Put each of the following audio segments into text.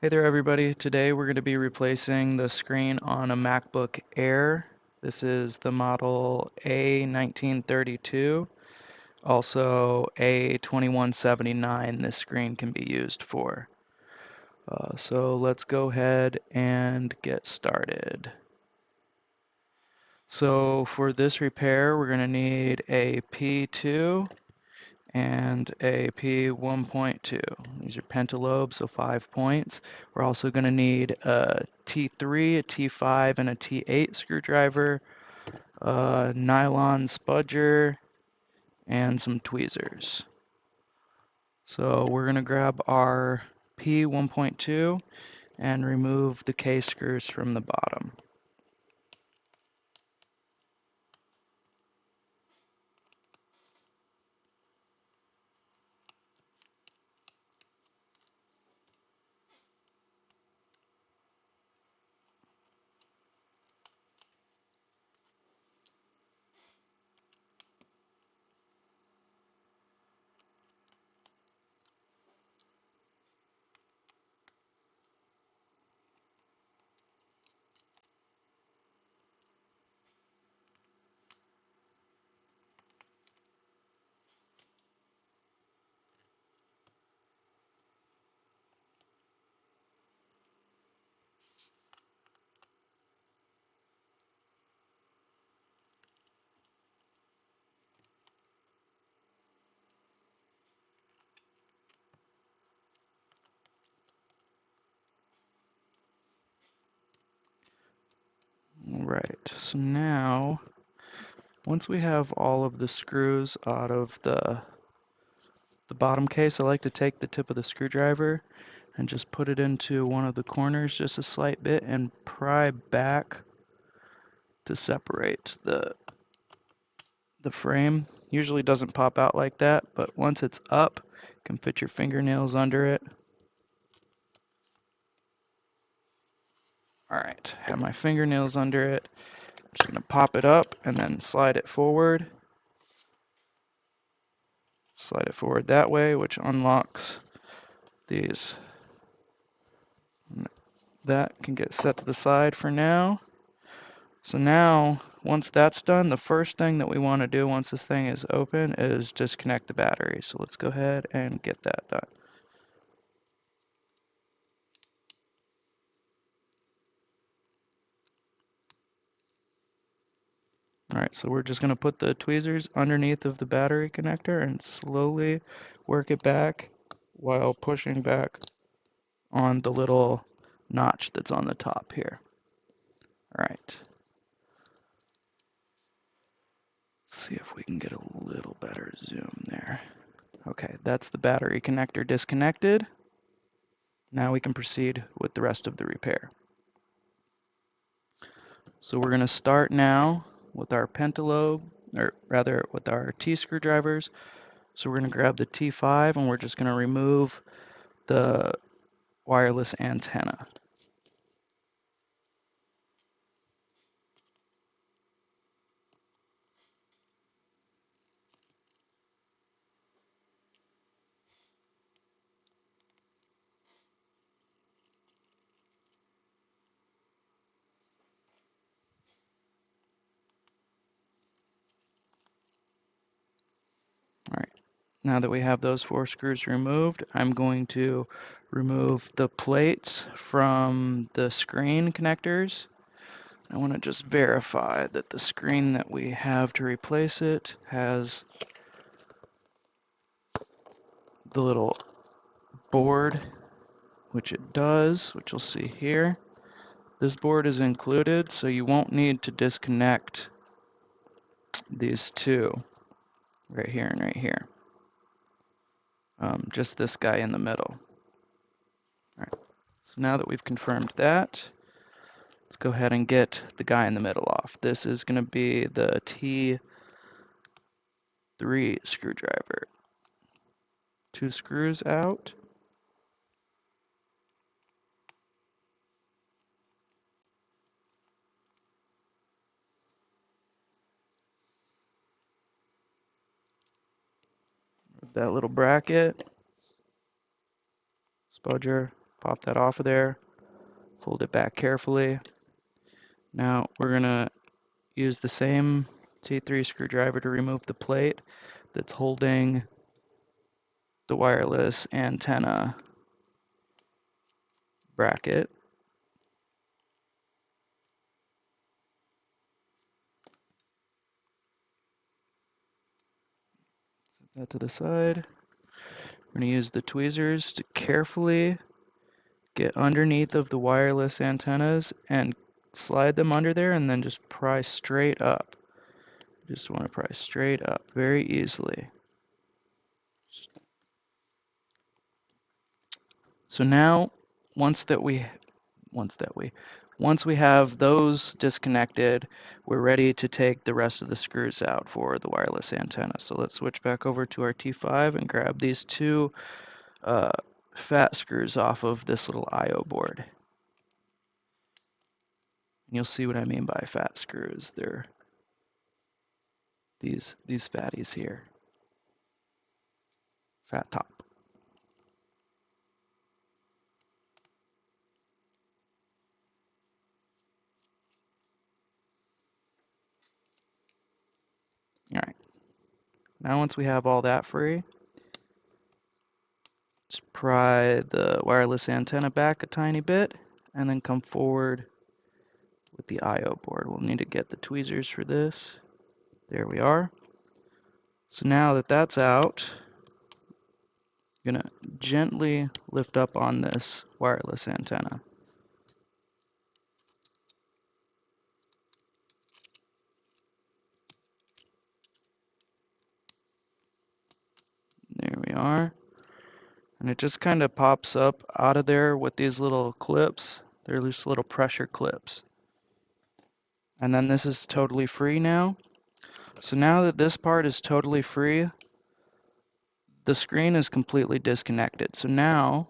Hey there everybody, today we're going to be replacing the screen on a MacBook Air. This is the model A1932, also A2179 this screen can be used for. So let's go ahead and get started. So for this repair we're going to need a P2 and a P1.2. These are pentalobes, so 5 points. We're also going to need a T3, a T5, and a T8 screwdriver, a nylon spudger, and some tweezers. So we're going to grab our P1.2 and remove the case screws from the bottom. Alright, so now once we have all of the screws out of the bottom case, I like to take the tip of the screwdriver and just put it into one of the corners just a slight bit and pry back to separate the frame. Usually doesn't pop out like that, but once it's up, you can fit your fingernails under it. Alright, have my fingernails under it. I'm just going to pop it up and then slide it forward. Slide it forward that way, which unlocks these. That can get set to the side for now. So now, once that's done, the first thing that we want to do once this thing is open is disconnect the battery. So let's go ahead and get that done. Alright, so we're just going to put the tweezers underneath of the battery connector and slowly work it back while pushing back on the little notch that's on the top here. Alright. Let's see if we can get a little better zoom there. Okay, that's the battery connector disconnected. Now we can proceed with the rest of the repair. So we're going to start now with our pentalobe, or rather with our T screwdrivers. So we're going to grab the T5 and we're just going to remove the wireless antenna. Alright, now that we have those 4 screws removed, I'm going to remove the plates from the screen connectors. I want to just verify that the screen that we have to replace it has the little board, which it does, which you'll see here. This board is included, so you won't need to disconnect these two, right here and right here. Just this guy in the middle. All right. So now that we've confirmed that, let's go ahead and get the guy in the middle off. This is going to be the T3 screwdriver. 2 screws out. That little bracket. Spudger, Pop that off of there, fold it back carefully. Now we're gonna use the same T3 screwdriver to remove the plate that's holding the wireless antenna bracket. Set that to the side. We're going to use the tweezers to carefully get underneath of the wireless antennas and slide them under there, and then just pry straight up. Just want to pry straight up very easily. So now, once we have those disconnected, we're ready to take the rest of the screws out for the wireless antenna. So let's switch back over to our T5 and grab these two fat screws off of this little I/O board. And you'll see what I mean by fat screws. They're these fatties here. Fat top. All right. Now once we have all that free, just pry the wireless antenna back a tiny bit and then come forward with the I/O board. We'll need to get the tweezers for this. There we are. So now that that's out, I'm gonna gently lift up on this wireless antenna. There we are. And it just kind of pops up out of there with these little clips. They're just little pressure clips. And then this is totally free now. So now that this part is totally free, the screen is completely disconnected. So now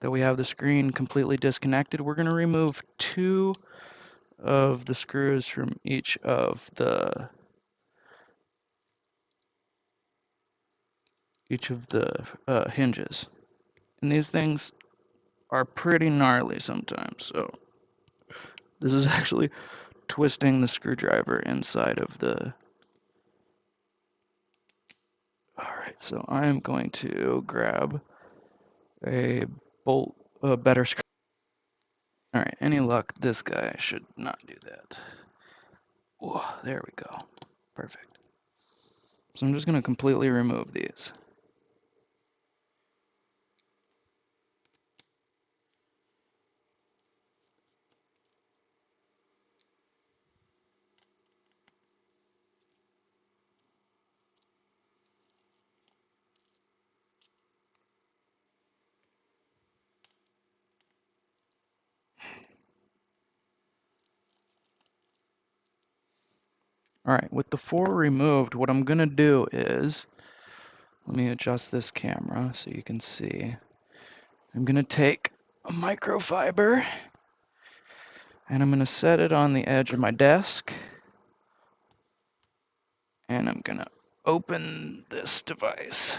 that we have the screen completely disconnected, we're going to remove two of the screws from each of the hinges. And these things are pretty gnarly sometimes. So this is actually twisting the screwdriver inside of the... Alright, so I'm going to grab a bolt, a better screw. Alright, any luck, this guy should not do that. Whoa, there we go. Perfect. So I'm just going to completely remove these. Alright, with the four removed, what I'm going to do is, let me adjust this camera so you can see. I'm going to take a microfiber and I'm going to set it on the edge of my desk. And I'm going to open this device.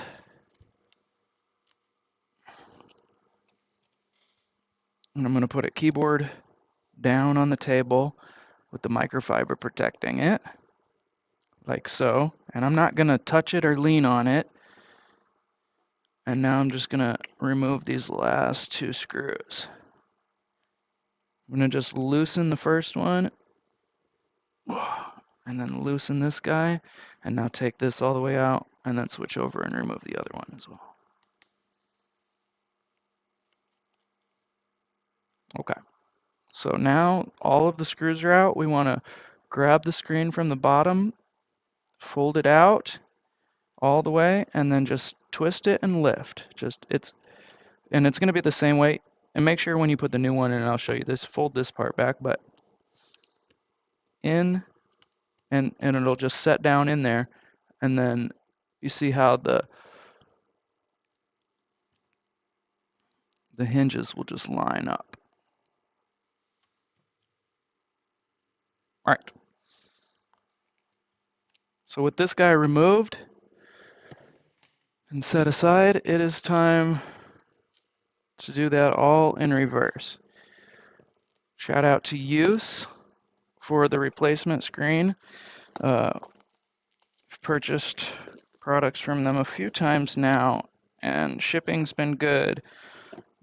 And I'm going to put a keyboard down on the table with the microfiber protecting it, like so. And I'm not going to touch it or lean on it. And now I'm just going to remove these last two screws. I'm going to just loosen the first one, and then loosen this guy, and now take this all the way out, and then switch over and remove the other one as well. Okay. So now all of the screws are out. We want to grab the screen from the bottom, fold it out all the way, and then just twist it and lift. It's going to be the same way. And make sure when you put the new one in, I'll show you this, fold this part back, but in, and it'll just set down in there. And then you see how the hinges will just line up. All right. So with this guy removed and set aside, it is time to do that all in reverse. Shout out to Use for the replacement screen. I've purchased products from them a few times now, and shipping's been good.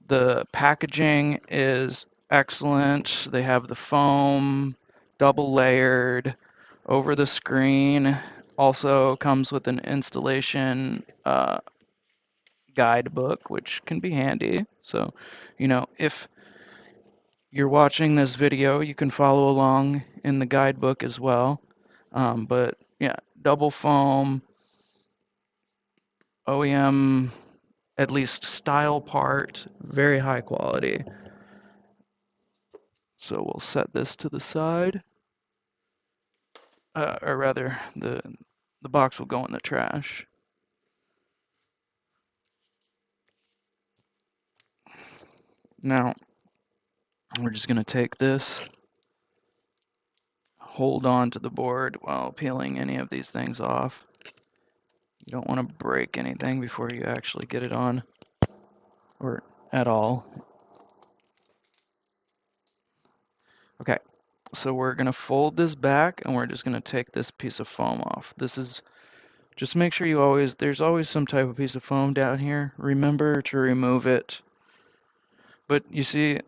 The packaging is excellent. They have the foam, double layered, over the screen. Also comes with an installation guidebook, which can be handy. So, if you're watching this video, you can follow along in the guidebook as well. But yeah, double foam, OEM, at least style part, very high quality. So we'll set this to the side, or rather, the box will go in the trash. Now, we're just gonna take this, hold on to the board while peeling any of these things off. You don't want to break anything before you actually get it on, or at all. Okay, so we're gonna fold this back and we're just gonna take this piece of foam off. Just make sure there's always some type of piece of foam down here. Remember to remove it. But you see,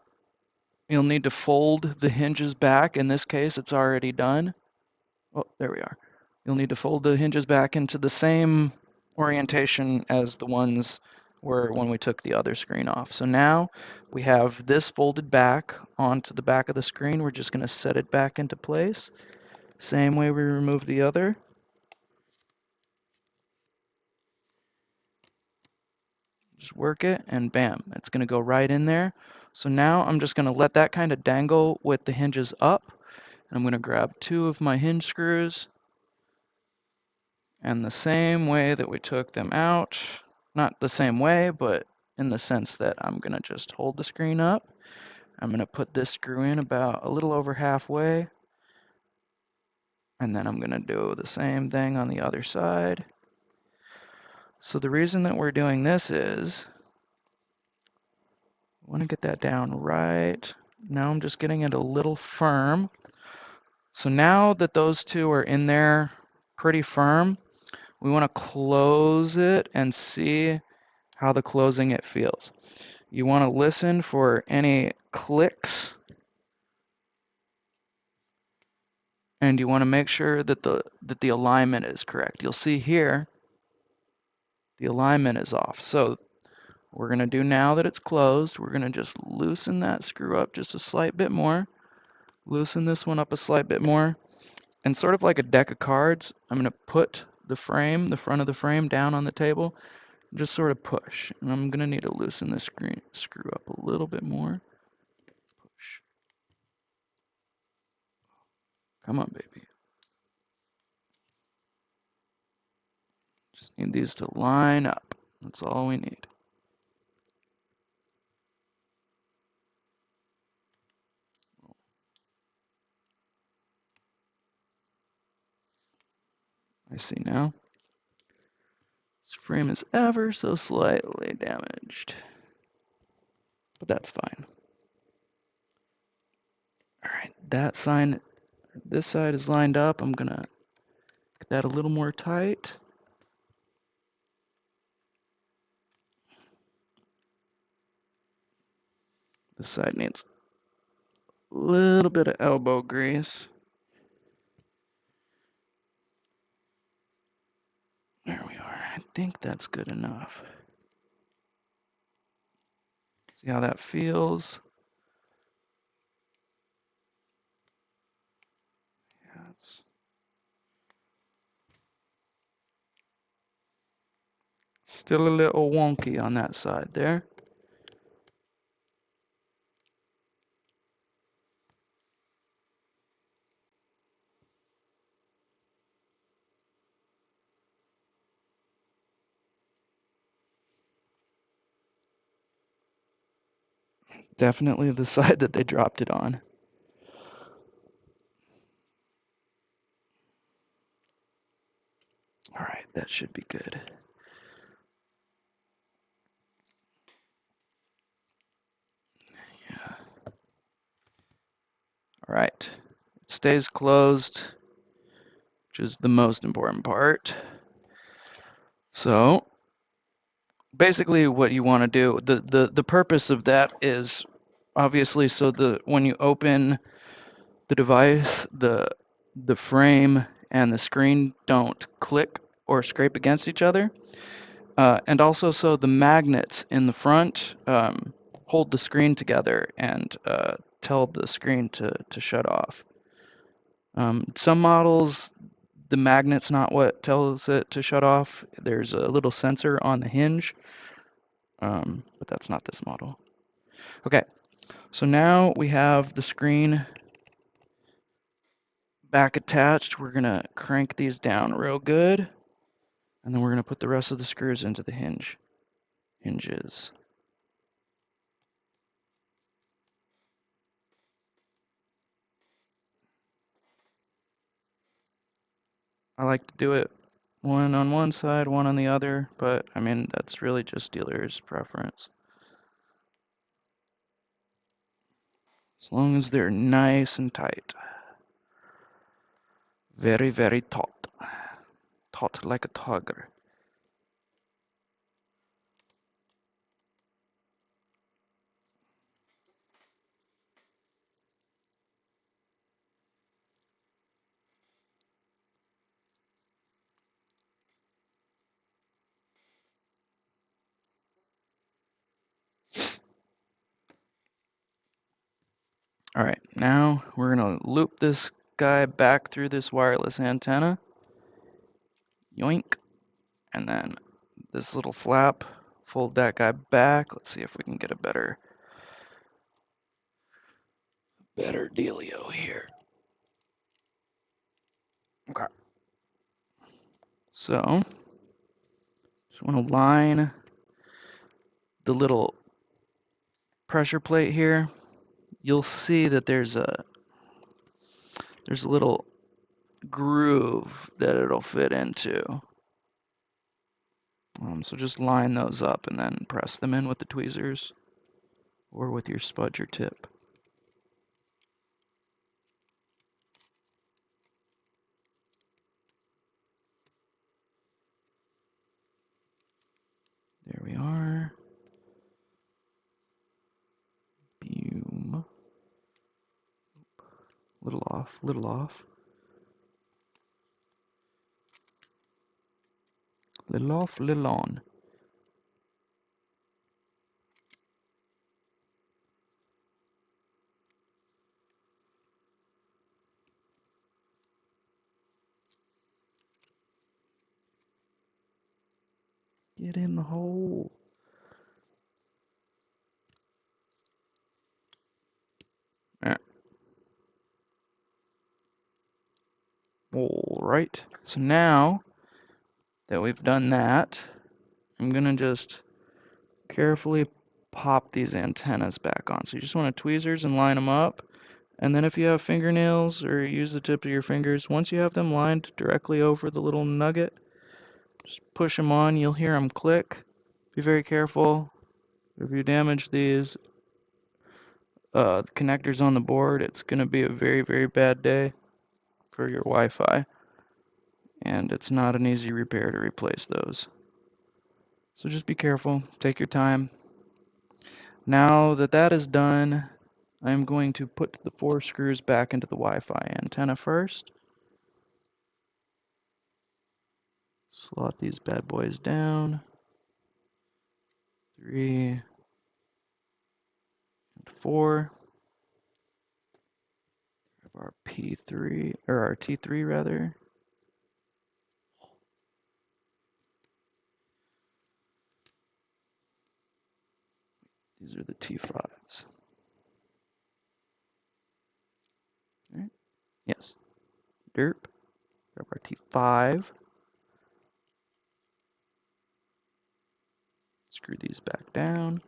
you'll need to fold the hinges back. In this case, it's already done. Oh, there we are. You'll need to fold the hinges back into the same orientation as the ones were when we took the other screen off. So now we have this folded back onto the back of the screen. We're just going to set it back into place. Same way we removed the other. Just work it and bam, it's going to go right in there. So now I'm just going to let that kind of dangle with the hinges up. And I'm going to grab 2 of my hinge screws. And the same way that we took them out, not the same way, but in the sense that I'm going to just hold the screen up. I'm going to put this screw in about a little over halfway. And then I'm going to do the same thing on the other side. So the reason that we're doing this is, I want to get that down right. Now I'm just getting it a little firm. So now that those 2 are in there pretty firm, we want to close it and see how the closing it feels. You want to listen for any clicks, and you want to make sure that the alignment is correct. You'll see here the alignment is off. So we're going to do, now that it's closed, we're going to just loosen that screw up just a slight bit more. Loosen this one up a slight bit more. And sort of like a deck of cards, I'm going to put the front of the frame down on the table, and just sort of push. And I'm going to need to loosen this screw up a little bit more. Push. Come on, baby. Just need these to line up. That's all we need. I see now. This frame is ever so slightly damaged, but that's fine. All right, this side is lined up. I'm gonna get that a little more tight. This side needs a little bit of elbow grease. There we are. I think that's good enough. See how that feels? Yeah, it's still a little wonky on that side there. Definitely the side that they dropped it on. All right, that should be good. Right. It stays closed, which is the most important part. So basically what you want to do, the purpose of that is obviously so when you open the device, the frame and the screen don't click or scrape against each other. And also so the magnets in the front hold the screen together and tell the screen to shut off. Some models, the magnet's not what tells it to shut off. There's a little sensor on the hinge, but that's not this model. Okay, so now we have the screen back attached. We're gonna crank these down real good, and then we're gonna put the rest of the screws into the hinges. I like to do it one on one side, one on the other, but I mean, that's really just dealer's preference. As long as they're nice and tight. Very, very taut. Taut like a tiger. All right, now we're gonna loop this guy back through this wireless antenna. Yoink. And then this little flap, fold that guy back. Let's see if we can get a better dealio here. Okay. So, just want to line the little pressure plate here. You'll see that there's a little groove that it'll fit into. So just line those up and then press them in with the tweezers or with your spudger tip. There we are. Boom. Little off, little off. Little off, little on. Get in the hole. All right. So now that we've done that, I'm gonna just carefully pop these antennas back on. So you just want to tweezers and line them up. And then if you have fingernails or use the tip of your fingers, once you have them lined directly over the little nugget, just push them on. You'll hear them click. Be very careful. If you damage these connectors on the board, it's going to be a very, very bad day for your Wi-Fi. And it's not an easy repair to replace those. So just be careful. Take your time. Now that that is done, I'm going to put the 4 screws back into the Wi-Fi antenna first. Slot these bad boys down. 3 and 4. Our P3 or our T3 rather. These are the T5s. All right. Yes. Derp. Grab our T5. Screw these back down.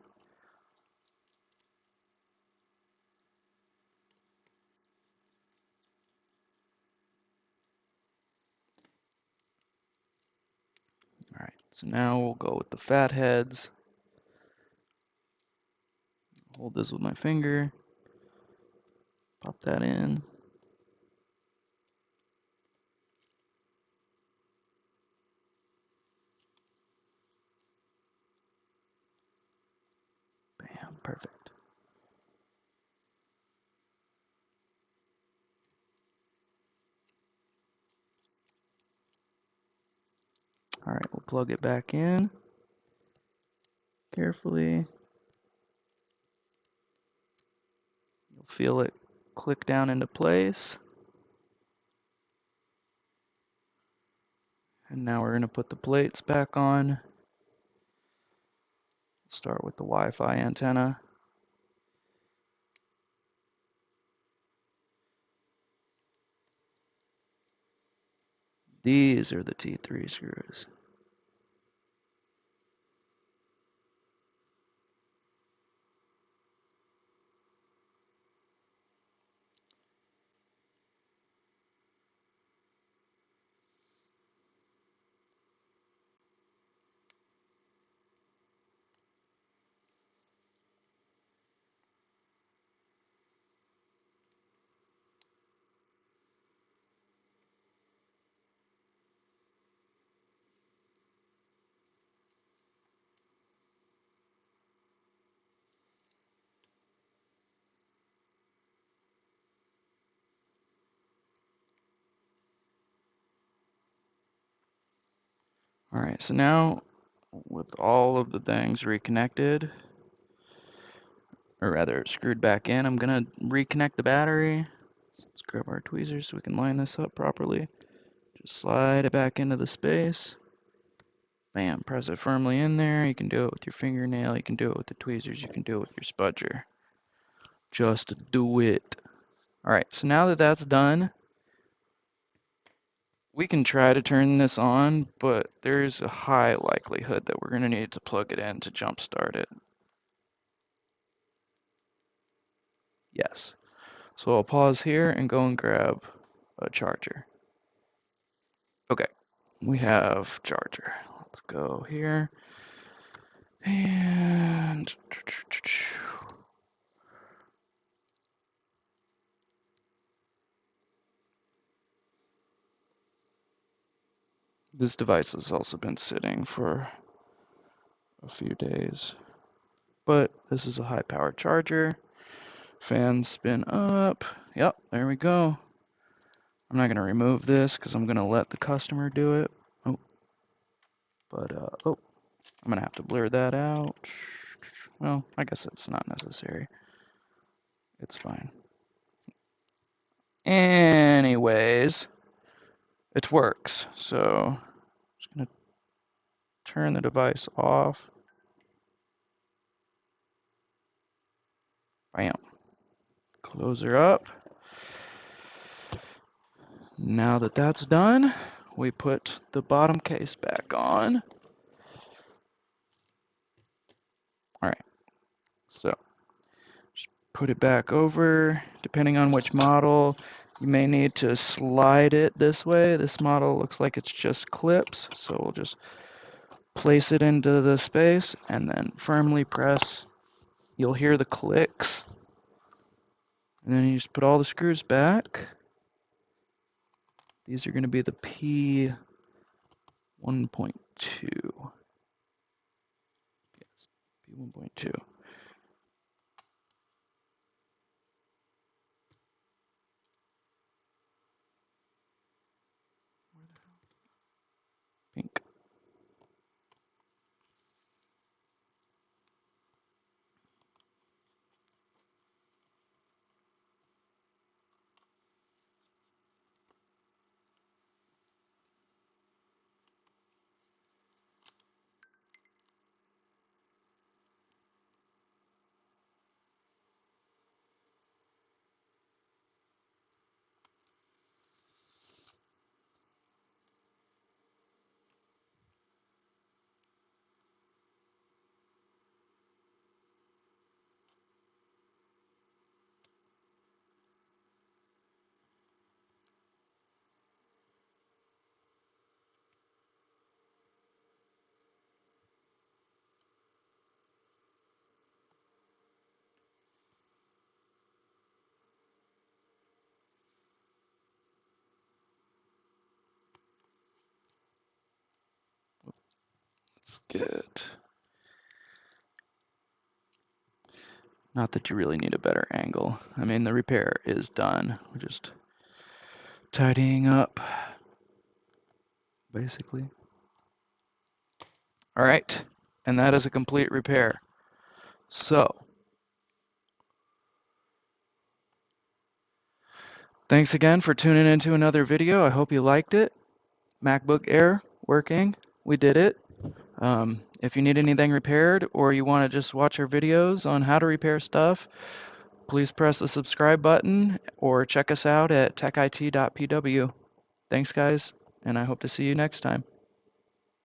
All right. So now we'll go with the fat heads. Hold this with my finger. Pop that in. Bam, perfect. All right, we'll plug it back in carefully. You'll feel it click down into place. And now we're going to put the plates back on. Start with the Wi-Fi antenna. These are the T3 screws. All right, so now with all of the things reconnected, or rather screwed back in, I'm gonna reconnect the battery. So let's grab our tweezers so we can line this up properly. Just slide it back into the space. Bam, press it firmly in there. You can do it with your fingernail, you can do it with the tweezers, you can do it with your spudger. Just do it. All right, so now that that's done, we can try to turn this on, but there's a high likelihood that we're gonna need to plug it in to jump start it. Yes. So I'll pause here and go and grab a charger. Okay, we have charger. Let's go here. And this device has also been sitting for a few days. But this is a high power charger. Fans spin up. Yep, there we go. I'm not going to remove this because I'm going to let the customer do it. Oh, but, oh, I'm going to have to blur that out. Well, I guess it's not necessary. It's fine. Anyways, it works. So, I'm just going to turn the device off. Bam. Close her up. Now that that's done, we put the bottom case back on. All right, so just put it back over. Depending on which model, you may need to slide it this way. This model looks like it's just clips, so we'll just place it into the space and then firmly press. You'll hear the clicks. And then you just put all the screws back. These are going to be the P1.2. Yes, P1.2. Pink. Let's get... Not that you really need a better angle. I mean, the repair is done. We're just tidying up, basically. All right, and that is a complete repair. So, thanks again for tuning into another video. I hope you liked it. MacBook Air working. We did it. If you need anything repaired or you want to just watch our videos on how to repair stuff, please press the subscribe button or check us out at TechIT.pw. Thanks, guys, and I hope to see you next time.